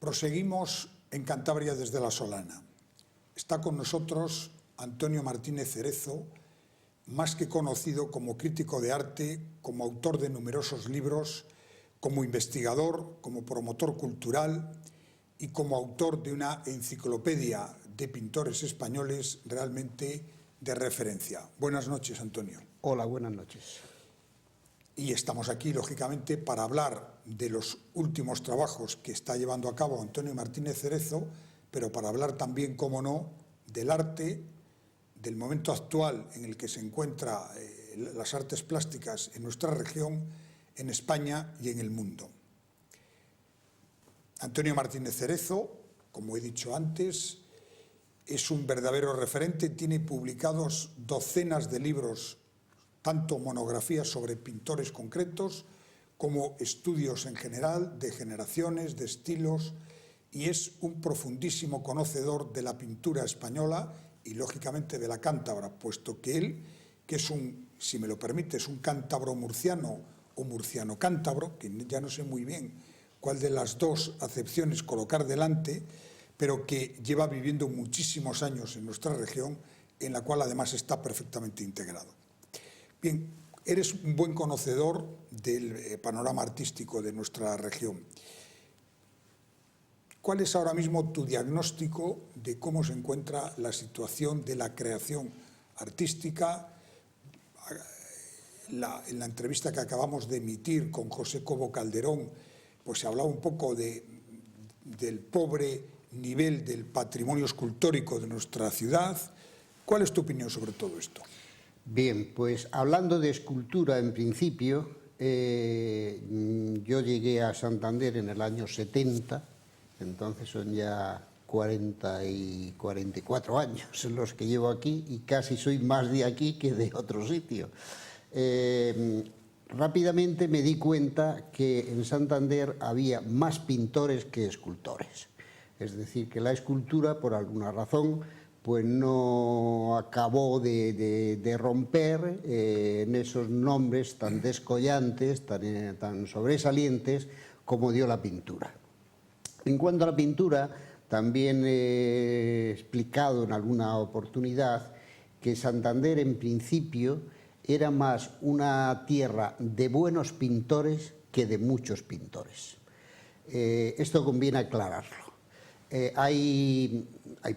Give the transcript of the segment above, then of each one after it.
Proseguimos en Cantabria desde La Solana. Está con nosotros Antonio Martínez Cerezo, más que conocido como crítico de arte, como autor de numerosos libros, como investigador, como promotor cultural y como autor de una enciclopedia de pintores españoles realmente de referencia. Buenas noches, Antonio. Hola, buenas noches. Y estamos aquí, lógicamente, para hablar de los últimos trabajos que está llevando a cabo Antonio Martínez Cerezo, pero para hablar también, cómo no, del arte, del momento actual en el que se encuentran las artes plásticas en nuestra región, en España y en el mundo. Antonio Martínez Cerezo, como he dicho antes, es un verdadero referente, tiene publicados docenas de libros, tanto monografías sobre pintores concretos como estudios en general de generaciones, de estilos, y es un profundísimo conocedor de la pintura española y lógicamente de la cántabra, puesto que él, que es un, si me lo permite, es un cántabro murciano o murciano cántabro, que ya no sé muy bien cuál de las dos acepciones colocar delante, pero que lleva viviendo muchísimos años en nuestra región, en la cual además está perfectamente integrado. Bien, eres un buen conocedor del panorama artístico de nuestra región. ¿Cuál es ahora mismo tu diagnóstico de cómo se encuentra la situación de la creación artística? En la entrevista que acabamos de emitir con José Cobo Calderón, pues se hablaba un poco del pobre nivel del patrimonio escultórico de nuestra ciudad. ¿Cuál es tu opinión sobre todo esto? Bien, pues hablando de escultura en principio, yo llegué a Santander en el año 70, entonces son ya 40 y 44 años los que llevo aquí y casi soy más de aquí que de otro sitio. Rápidamente me di cuenta que en Santander había más pintores que escultores, es decir, que la escultura, por alguna razón, pues no acabó de romper en esos nombres tan descollantes, tan sobresalientes como dio la pintura. En cuanto a la pintura, también he explicado en alguna oportunidad que Santander en principio era más una tierra de buenos pintores que de muchos pintores. Esto conviene aclararlo. Hay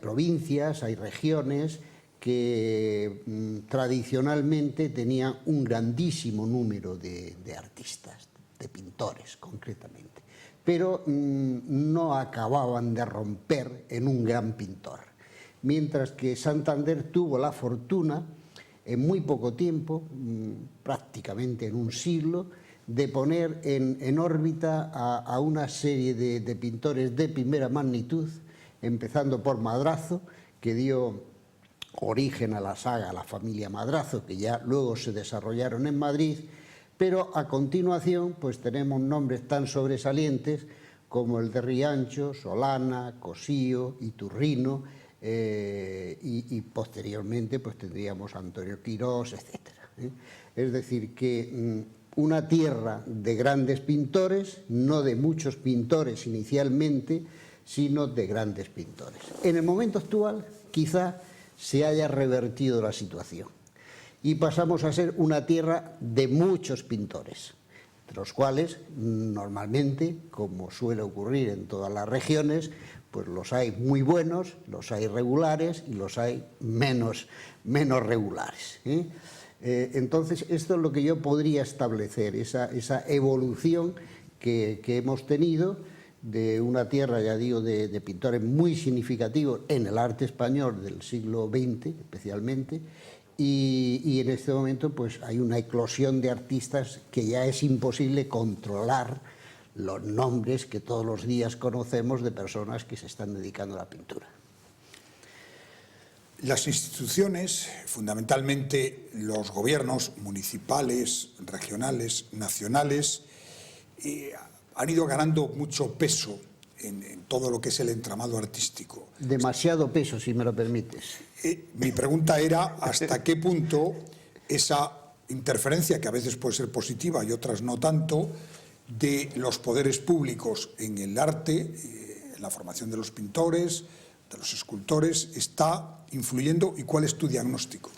provincias, hay regiones que tradicionalmente tenían un grandísimo número de artistas, de pintores concretamente, pero no acababan de romper en un gran pintor. Mientras que Santander tuvo la fortuna, en muy poco tiempo, prácticamente en un siglo, de poner en órbita a una serie de pintores de primera magnitud, empezando por Madrazo, que dio origen a la saga, a la familia Madrazo, que ya luego se desarrollaron en Madrid, pero a continuación pues tenemos nombres tan sobresalientes como el de Riancho, Solana, Cosío, Iturrino, y posteriormente pues tendríamos a Antonio Quirós, etc. Es decir, que una tierra de grandes pintores, no de muchos pintores inicialmente, sino de grandes pintores. En el momento actual quizá se haya revertido la situación y pasamos a ser una tierra de muchos pintores, entre los cuales normalmente, como suele ocurrir en todas las regiones, pues los hay muy buenos, los hay regulares y los hay menos regulares. Entonces, esto es lo que yo podría establecer, esa evolución que hemos tenido de una tierra, ya digo, de pintores muy significativos en el arte español del siglo XX especialmente, y en este momento pues hay una eclosión de artistas que ya es imposible controlar los nombres que todos los días conocemos de personas que se están dedicando a la pintura. Las instituciones, fundamentalmente los gobiernos municipales, regionales, nacionales, han ido ganando mucho peso en todo lo que es el entramado artístico. Demasiado peso, si me lo permites. Mi pregunta era hasta qué punto esa interferencia, que a veces puede ser positiva y otras no tanto, de los poderes públicos en el arte en la formación de los pintores, de los escultores, está influyendo, y cuál es tu diagnóstico?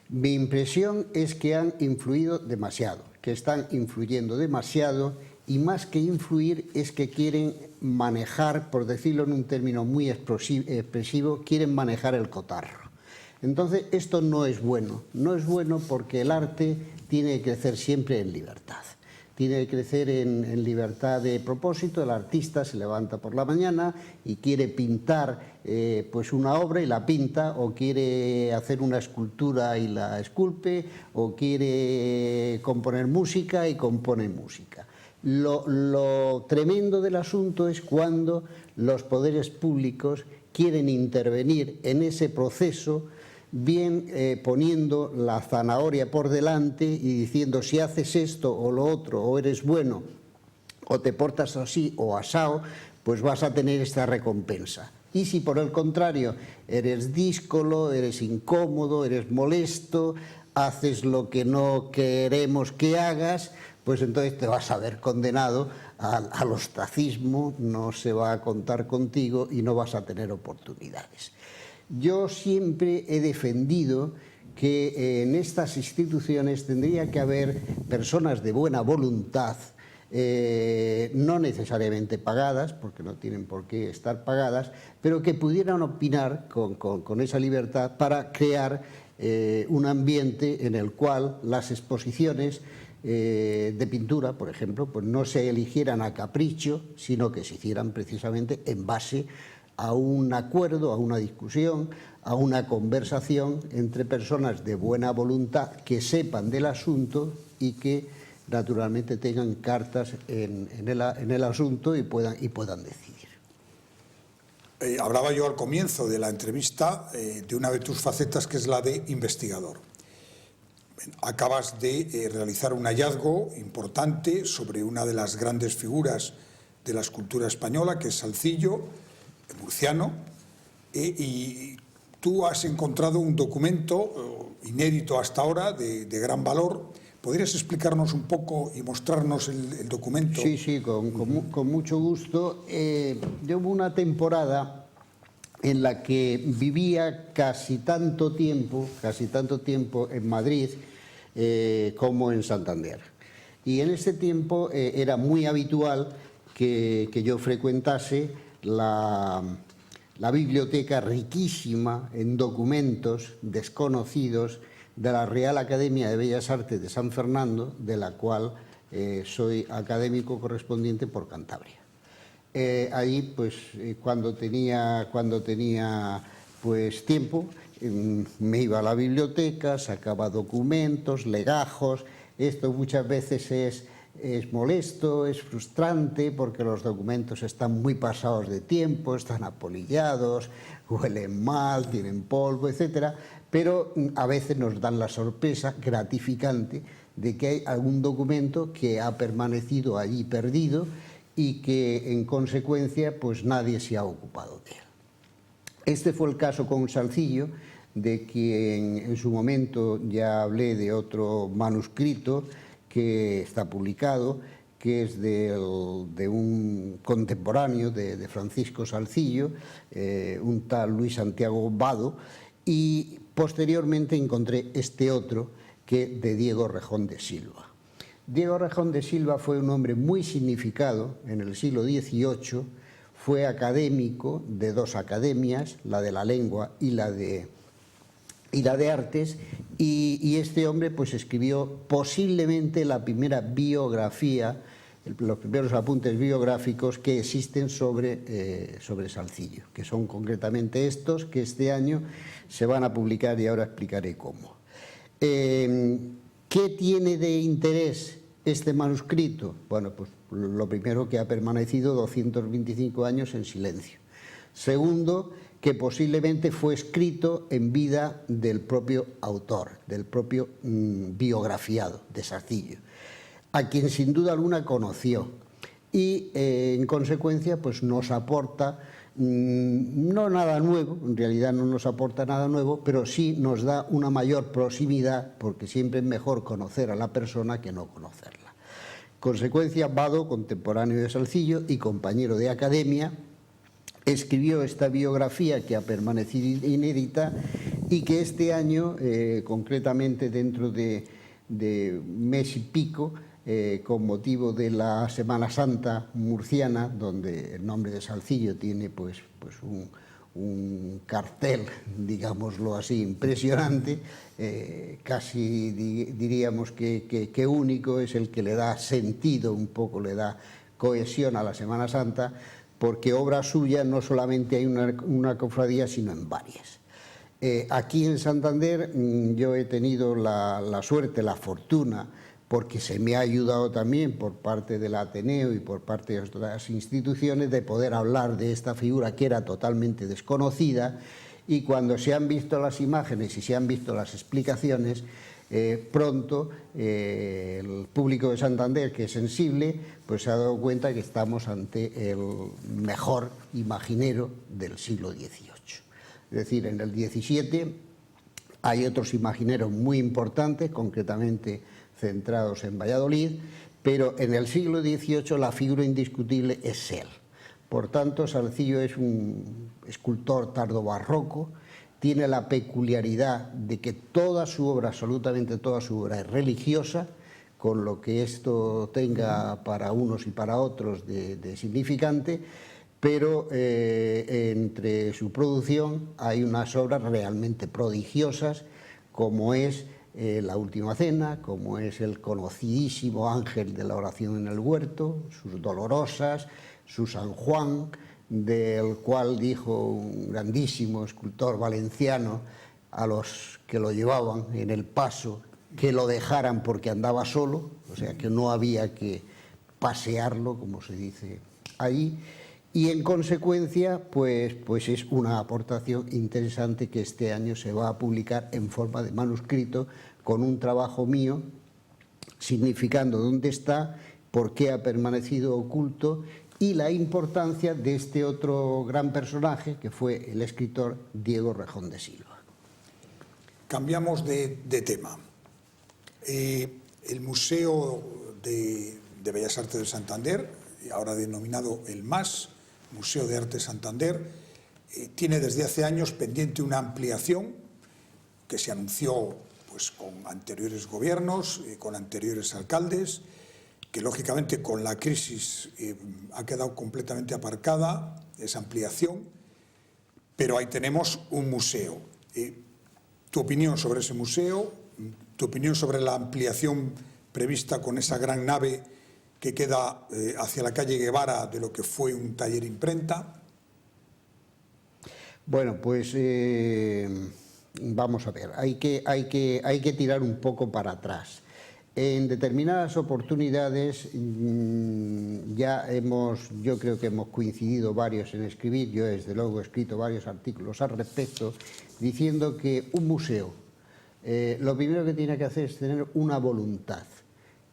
Mi impresión es que han influido demasiado, que están influyendo demasiado, y más que influir es que quieren manejar, por decirlo en un término muy expresivo, quieren manejar el cotarro. Entonces esto no es bueno porque el arte tiene que crecer siempre en libertad. Tiene que crecer en libertad de propósito. El artista se levanta por la mañana y quiere pintar pues una obra y la pinta, o quiere hacer una escultura y la esculpe, o quiere componer música y compone música. Lo tremendo del asunto es cuando los poderes públicos quieren intervenir en ese proceso, bien poniendo la zanahoria por delante y diciendo: si haces esto o lo otro, o eres bueno, o te portas así o asao, pues vas a tener esta recompensa. Y si por el contrario eres díscolo, eres incómodo, eres molesto, haces lo que no queremos que hagas, pues entonces te vas a ver condenado al ostracismo, no se va a contar contigo y no vas a tener oportunidades. Yo siempre he defendido que en estas instituciones tendría que haber personas de buena voluntad, no necesariamente pagadas, porque no tienen por qué estar pagadas, pero que pudieran opinar con esa libertad para crear un ambiente en el cual las exposiciones de pintura, por ejemplo, pues no se eligieran a capricho, sino que se hicieran precisamente en base a un acuerdo, a una discusión, a una conversación entre personas de buena voluntad que sepan del asunto y que naturalmente tengan cartas en el asunto y puedan decidir. Hablaba yo al comienzo de la entrevista de una de tus facetas, que es la de investigador. Acabas de realizar un hallazgo importante sobre una de las grandes figuras de la escultura española, que es Salzillo, murciano, y tú has encontrado un documento inédito hasta ahora, de gran valor. ¿Podrías explicarnos un poco y mostrarnos el documento? Sí, con mucho gusto. Yo hubo una temporada en la que vivía casi tanto tiempo en Madrid como en Santander. Y en ese tiempo era muy habitual que yo frecuentase la biblioteca riquísima en documentos desconocidos de la Real Academia de Bellas Artes de San Fernando, de la cual soy académico correspondiente por Cantabria. Allí, pues, cuando tenía pues tiempo, me iba a la biblioteca, sacaba documentos, legajos. Esto muchas veces es molesto, es frustrante, porque los documentos están muy pasados de tiempo, están apolillados, huelen mal, tienen polvo, etcétera, pero a veces nos dan la sorpresa gratificante de que hay algún documento que ha permanecido allí perdido y que en consecuencia pues nadie se ha ocupado de él. Este fue el caso con Salzillo, de quien en su momento ya hablé, de otro manuscrito que está publicado, que es de un contemporáneo de Francisco Salzillo, un tal Luis Santiago Vado, y posteriormente encontré este otro, que de Diego Rejón de Silva. Diego Rejón de Silva fue un hombre muy significado en el siglo XVIII, fue académico de dos academias, la de la lengua y la de artes, y este hombre pues escribió posiblemente la primera biografía, los primeros apuntes biográficos que existen sobre Salzillo, que son concretamente estos, que este año se van a publicar y ahora explicaré cómo. ¿Qué tiene de interés este manuscrito? Bueno, pues lo primero, que ha permanecido 225 años en silencio. Segundo, que posiblemente fue escrito en vida del propio autor, del propio biografiado de Salzillo, a quien sin duda alguna conoció, y en consecuencia pues nos aporta no nada nuevo, en realidad no nos aporta nada nuevo, pero sí nos da una mayor proximidad, porque siempre es mejor conocer a la persona que no conocerla. Consecuencia, Vado, contemporáneo de Salzillo y compañero de academia, escribió esta biografía que ha permanecido inédita y que este año, concretamente dentro de mes y pico, con motivo de la Semana Santa murciana, donde el nombre de Salcillo tiene pues un cartel, digámoslo así, impresionante, casi diríamos que único, es el que le da sentido, un poco le da cohesión a la Semana Santa, porque obra suya no solamente hay una cofradía, sino en varias. Aquí en Santander yo he tenido la suerte, la fortuna, porque se me ha ayudado también por parte del Ateneo y por parte de otras instituciones de poder hablar de esta figura que era totalmente desconocida, y cuando se han visto las imágenes y se han visto las explicaciones, pronto el público de Santander, que es sensible, pues se ha dado cuenta que estamos ante el mejor imaginero del siglo XVIII. Es decir, en el XVII hay otros imagineros muy importantes, concretamente centrados en Valladolid, pero en el siglo XVIII la figura indiscutible es él. Por tanto, Salcillo es un escultor tardobarroco, tiene la peculiaridad de que toda su obra, absolutamente toda su obra, es religiosa, con lo que esto tenga para unos y para otros de significante, pero entre su producción hay unas obras realmente prodigiosas, como es La Última Cena, como es el conocidísimo Ángel de la Oración en el Huerto, sus Dolorosas, su San Juan, del cual dijo un grandísimo escultor valenciano a los que lo llevaban en el paso que lo dejaran porque andaba solo, o sea que no había que pasearlo, como se dice ahí, y en consecuencia pues es una aportación interesante que este año se va a publicar en forma de manuscrito con un trabajo mío significando dónde está, por qué ha permanecido oculto y la importancia de este otro gran personaje que fue el escritor Diego Rejón de Silva. Cambiamos de tema. El Museo de Bellas Artes de Santander, ahora denominado el MAS, Museo de Arte Santander, tiene desde hace años pendiente una ampliación que se anunció pues, con anteriores gobiernos, con anteriores alcaldes, que lógicamente con la crisis ha quedado completamente aparcada esa ampliación, pero ahí tenemos un museo. Tu opinión sobre ese museo, tu opinión sobre la ampliación prevista con esa gran nave que queda hacia la calle Guevara de lo que fue un taller imprenta. Bueno, pues vamos a ver, hay que tirar un poco para atrás. En determinadas oportunidades yo creo que hemos coincidido varios en escribir, yo desde luego he escrito varios artículos al respecto, diciendo que un museo, lo primero que tiene que hacer es tener una voluntad.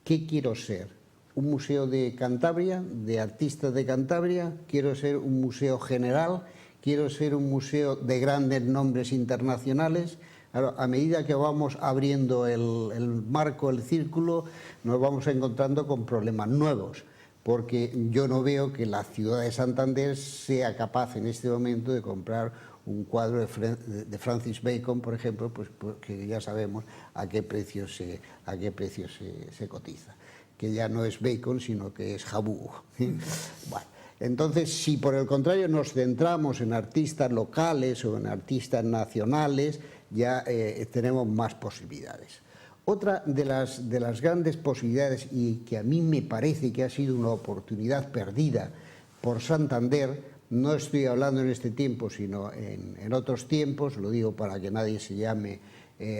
¿Qué quiero ser? ¿Un museo de Cantabria, de artistas de Cantabria? ¿Quiero ser un museo general? ¿Quiero ser un museo de grandes nombres internacionales? A medida que vamos abriendo el marco, el círculo, nos vamos encontrando con problemas nuevos, porque yo no veo que la ciudad de Santander sea capaz en este momento de comprar un cuadro de Francis Bacon, por ejemplo, pues que ya sabemos a qué precio se cotiza, que ya no es Bacon, sino que es jabugo. Bueno, entonces, si por el contrario nos centramos en artistas locales o en artistas nacionales, ya tenemos más posibilidades. Otra de las grandes posibilidades, y que a mí me parece que ha sido una oportunidad perdida por Santander, no estoy hablando en este tiempo, sino en otros tiempos, lo digo para que nadie se llame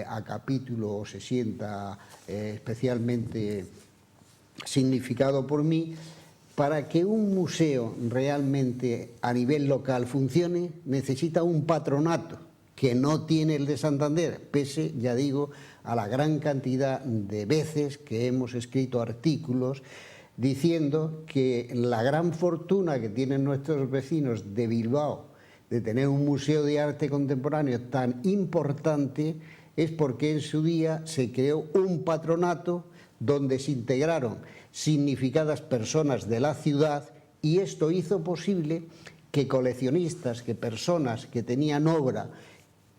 a capítulo o se sienta especialmente significado por mí. Para que un museo realmente a nivel local funcione, necesita un patronato que no tiene el de Santander, pese, ya digo, a la gran cantidad de veces que hemos escrito artículos diciendo que la gran fortuna que tienen nuestros vecinos de Bilbao de tener un museo de arte contemporáneo tan importante es porque en su día se creó un patronato donde se integraron significadas personas de la ciudad, y esto hizo posible que coleccionistas, que personas que tenían obra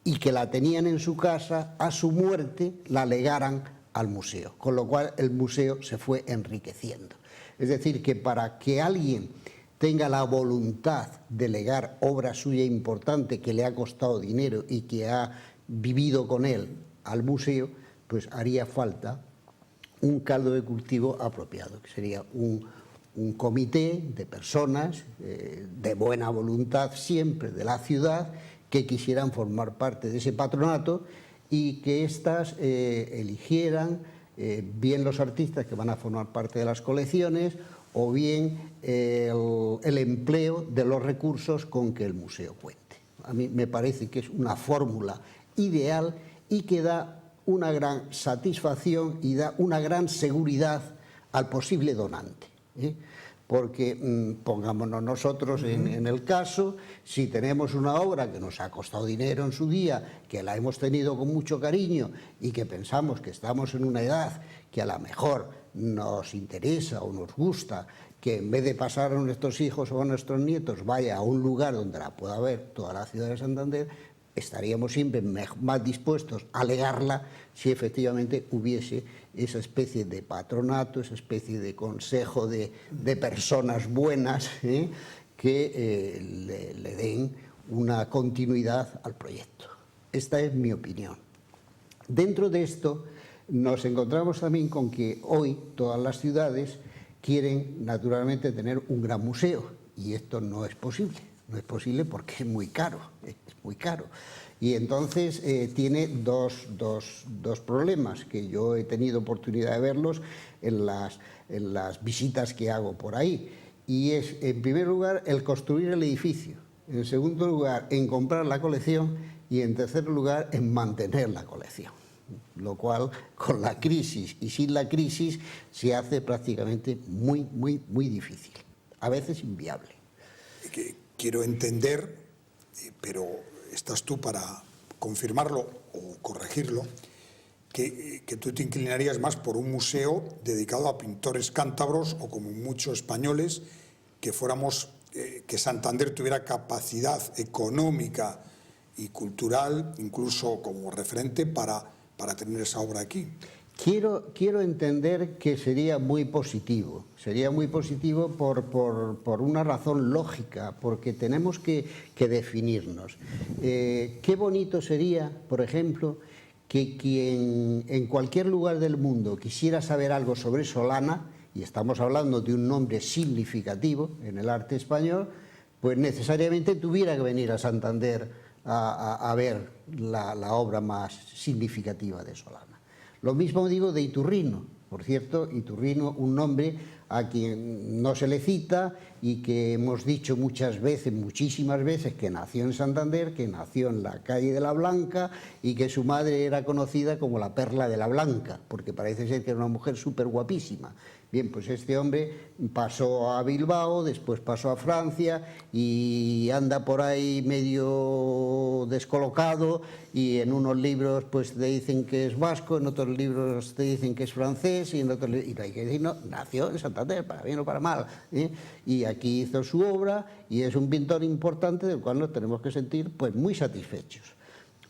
y que la tenían en su casa, a su muerte la legaran al museo, con lo cual el museo se fue enriqueciendo. Es decir, que para que alguien tenga la voluntad de legar obra suya importante que le ha costado dinero y que ha vivido con él al museo, pues haría falta un caldo de cultivo apropiado, que sería un comité de personas de buena voluntad siempre de la ciudad que quisieran formar parte de ese patronato y que éstas eligieran bien los artistas que van a formar parte de las colecciones o bien el empleo de los recursos con que el museo cuente. A mí me parece que es una fórmula ideal y que da una gran satisfacción y da una gran seguridad al posible donante. Porque pongámonos nosotros en el caso, si tenemos una obra que nos ha costado dinero en su día, que la hemos tenido con mucho cariño y que pensamos que estamos en una edad que a lo mejor nos interesa o nos gusta, que en vez de pasar a nuestros hijos o a nuestros nietos vaya a un lugar donde la pueda ver toda la ciudad de Santander, estaríamos siempre más dispuestos a legarla si efectivamente hubiese esa especie de patronato, esa especie de consejo de personas buenas que le den una continuidad al proyecto. Esta es mi opinión. Dentro de esto nos encontramos también con que hoy todas las ciudades quieren naturalmente tener un gran museo y esto no es posible. No es posible porque es muy caro, Y entonces tiene dos problemas que yo he tenido oportunidad de verlos en las visitas que hago por ahí. Y es, en primer lugar, el construir el edificio. En segundo lugar, en comprar la colección. Y en tercer lugar, en mantener la colección. Lo cual, con la crisis y sin la crisis, se hace prácticamente muy difícil. A veces inviable. Quiero entender, pero estás tú para confirmarlo o corregirlo, que tú te inclinarías más por un museo dedicado a pintores cántabros o como muchos españoles, que Santander tuviera capacidad económica y cultural, incluso como referente, para tener esa obra aquí. Quiero entender que sería muy positivo por una razón lógica, porque tenemos que definirnos. Qué bonito sería, por ejemplo, que quien en cualquier lugar del mundo quisiera saber algo sobre Solana, y estamos hablando de un nombre significativo en el arte español, pues necesariamente tuviera que venir a Santander a ver la obra más significativa de Solana. Lo mismo digo de Iturrino. Por cierto, Iturrino, un nombre a quien no se le cita y que hemos dicho muchas veces, muchísimas veces, que nació en Santander, que nació en la calle de la Blanca y que su madre era conocida como la Perla de la Blanca, porque parece ser que era una mujer súper guapísima. Bien, pues este hombre pasó a Bilbao, después pasó a Francia y anda por ahí medio descolocado y en unos libros pues te dicen que es vasco, en otros libros te dicen que es francés y en otros y no hay que decir, no, nació en Santander, para bien o para mal, y aquí hizo su obra y es un pintor importante del cual nos tenemos que sentir pues muy satisfechos.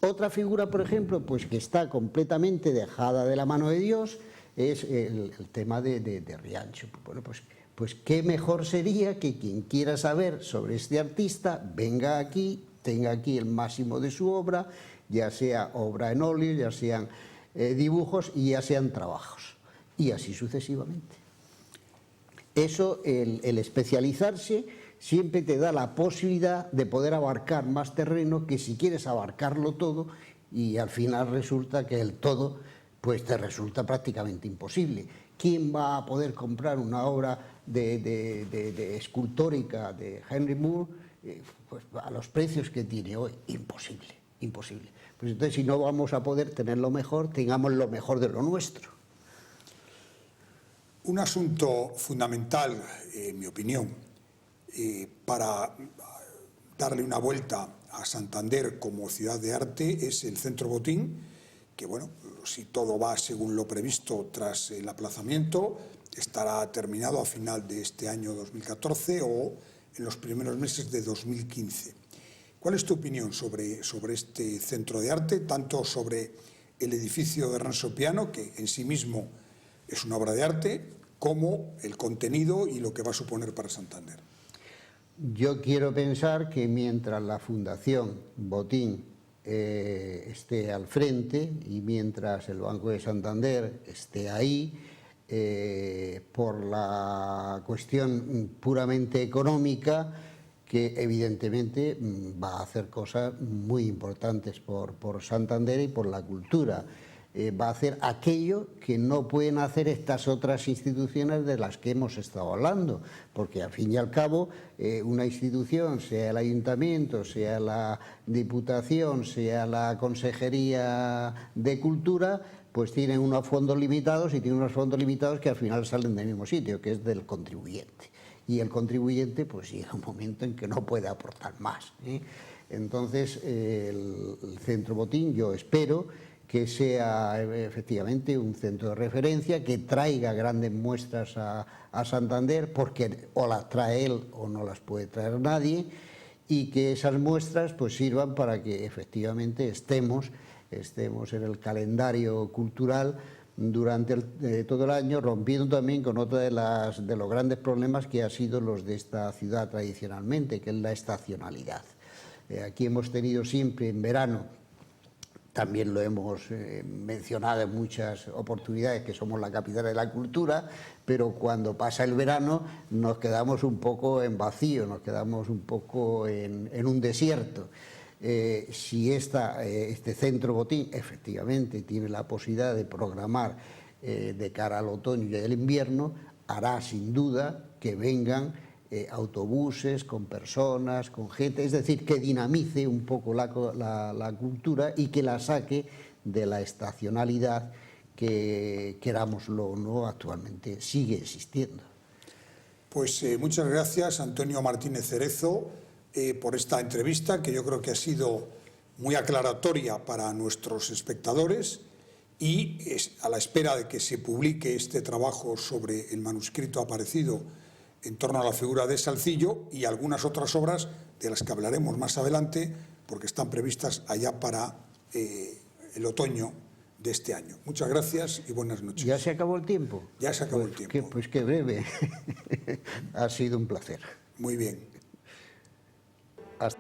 Otra figura, por ejemplo, pues que está completamente dejada de la mano de Dios, es el tema de Riancho. Bueno, pues qué mejor sería que quien quiera saber sobre este artista venga aquí, tenga aquí el máximo de su obra, ya sea obra en óleo, ya sean dibujos y ya sean trabajos, y así sucesivamente. Eso, el especializarse, siempre te da la posibilidad de poder abarcar más terreno que si quieres abarcarlo todo y al final resulta que el todo pues te resulta prácticamente imposible. ¿Quién va a poder comprar una obra de escultórica de Henry Moore pues a los precios que tiene hoy? Imposible, imposible. Pues entonces, si no vamos a poder tener lo mejor, tengamos lo mejor de lo nuestro. Un asunto fundamental, en mi opinión, para darle una vuelta a Santander como ciudad de arte es el Centro Botín, que bueno, si todo va según lo previsto tras el aplazamiento, estará terminado a final de este año 2014 o en los primeros meses de 2015. ¿Cuál es tu opinión sobre este centro de arte, tanto sobre el edificio de Renzo Piano, que en sí mismo es una obra de arte, como el contenido y lo que va a suponer para Santander? Yo quiero pensar que mientras la Fundación Botín esté al frente y mientras el Banco de Santander esté ahí, por la cuestión puramente económica, que evidentemente va a hacer cosas muy importantes por Santander y por la cultura. Va a hacer aquello que no pueden hacer estas otras instituciones de las que hemos estado hablando, porque al fin y al cabo una institución, sea el ayuntamiento, sea la diputación, sea la consejería de cultura, pues tienen unos fondos limitados y tienen unos fondos limitados que al final salen del mismo sitio, que es del contribuyente. Y el contribuyente pues llega un momento en que no puede aportar más, ¿eh? Entonces el Centro Botín, yo espero que sea efectivamente un centro de referencia, que traiga grandes muestras a Santander, porque o las trae él o no las puede traer nadie, y que esas muestras pues sirvan para que efectivamente estemos en el calendario cultural durante todo el año, rompiendo también con otro de los grandes problemas que ha sido los de esta ciudad tradicionalmente, que es la estacionalidad. Aquí hemos tenido siempre en verano, también lo hemos mencionado en muchas oportunidades, que somos la capital de la cultura, pero cuando pasa el verano nos quedamos un poco en vacío, nos quedamos un poco en un desierto. Si este Centro Botín efectivamente tiene la posibilidad de programar de cara al otoño y al invierno, hará sin duda que vengan autobuses con personas, con gente, es decir, que dinamice un poco la cultura y que la saque de la estacionalidad que, querámoslo o no, actualmente sigue existiendo. Pues muchas gracias, Antonio Martínez Cerezo, por esta entrevista, que yo creo que ha sido muy aclaratoria para nuestros espectadores, y a la espera de que se publique este trabajo sobre el manuscrito aparecido en torno a la figura de Salcillo y algunas otras obras de las que hablaremos más adelante, porque están previstas allá para el otoño de este año. Muchas gracias y buenas noches. ¿Ya se acabó el tiempo? Ya se acabó el tiempo. Pues qué breve. Ha sido un placer. Muy bien. Hasta